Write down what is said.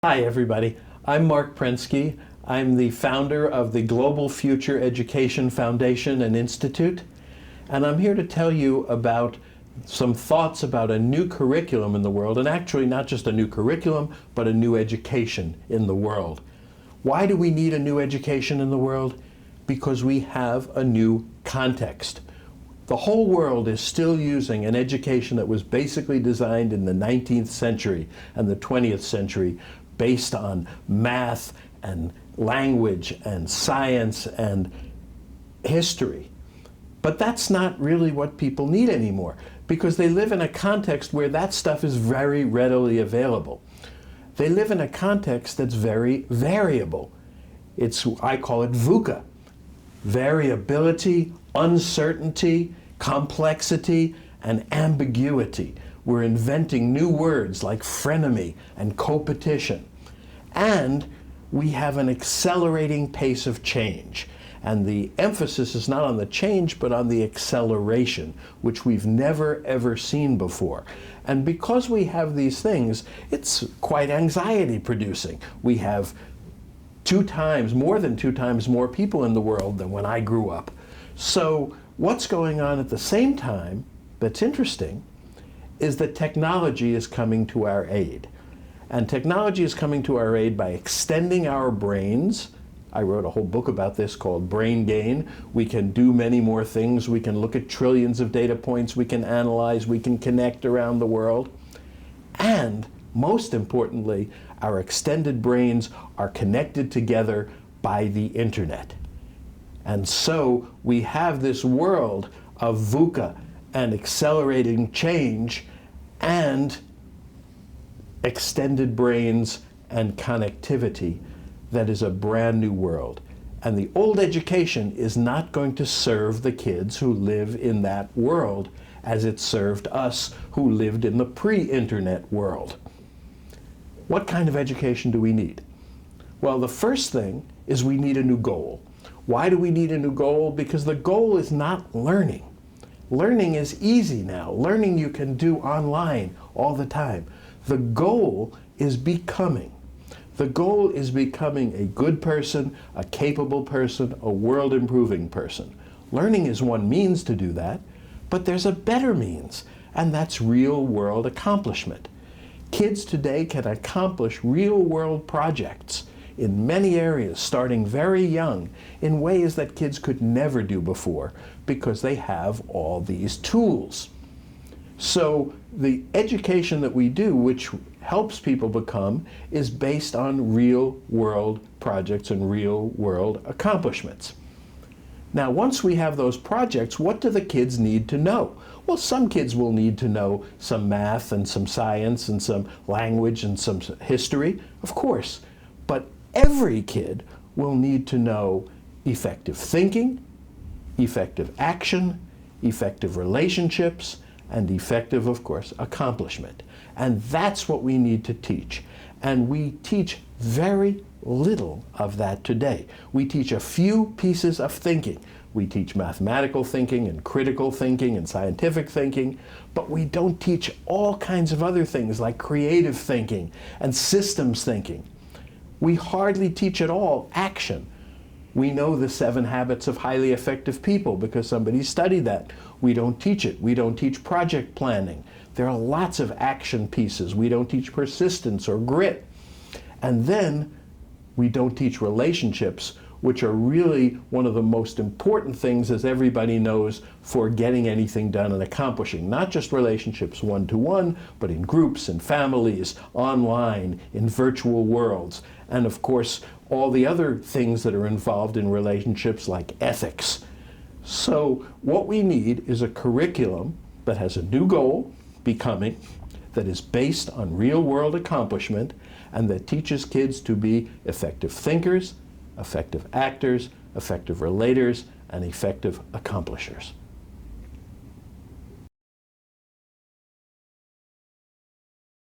Hi everybody, I'm Marc Prensky. I'm the founder of the Global Future Education Foundation and Institute, and I'm here to tell you about some thoughts about a new curriculum in the world, and actually not just a new curriculum, but a new education in the world. Why do we need a new education in the world? Because we have a new context. The whole world is still using an education that was basically designed in the 19th century and the 20th century based on math and language and science and history. But that's not really what people need anymore, because they live in a context where that stuff is very readily available. They live in a context that's very variable. I call it VUCA. Variability, uncertainty, complexity, and ambiguity. We're inventing new words like frenemy and competition. And we have an accelerating pace of change. And the emphasis is not on the change, but on the acceleration, which we've never ever seen before. And because we have these things, it's quite anxiety producing. We have more than two times more people in the world than when I grew up. So what's going on at the same time that's interesting is that technology is coming to our aid. And technology is coming to our aid by extending our brains. I wrote a whole book about this called Brain Gain. We can do many more things. We can look at trillions of data points. We can analyze. We can connect around the world. And most importantly, our extended brains are connected together by the internet. And so we have this world of VUCA and accelerating change and extended brains and connectivity that is a brand new world. And the old education is not going to serve the kids who live in that world as it served us who lived in the pre-internet world. What kind of education do we need? Well, the first thing is we need a new goal. Why do we need a new goal? Because the goal is not learning. Learning is easy now. Learning you can do online all the time. The goal is becoming. The goal is becoming a good person, a capable person, a world-improving person. Learning is one means to do that, but there's a better means, and that's real-world accomplishment. Kids today can accomplish real-world projects in many areas, starting very young, in ways that kids could never do before, because they have all these tools. So the education that we do, which helps people become, is based on real-world projects and real-world accomplishments. Now, once we have those projects, what do the kids need to know? Well, some kids will need to know some math and some science and some language and some history, of course. But every kid will need to know effective thinking, effective action, effective relationships, and effective, of course, accomplishment. And that's what we need to teach. And we teach very little of that today. We teach a few pieces of thinking. We teach mathematical thinking and critical thinking and scientific thinking, but we don't teach all kinds of other things like creative thinking and systems thinking. We hardly teach at all action. We know the 7 habits of highly effective people because somebody studied that. We don't teach it. We don't teach project planning. There are lots of action pieces. We don't teach persistence or grit. And then we don't teach relationships, which are really one of the most important things, as everybody knows, for getting anything done and accomplishing. Not just relationships one-to-one, but in groups, in families, online, in virtual worlds. And of course, all the other things that are involved in relationships like ethics. So what we need is a curriculum that has a new goal, becoming, that is based on real-world accomplishment, and that teaches kids to be effective thinkers, effective actors, effective relators, and effective accomplishers.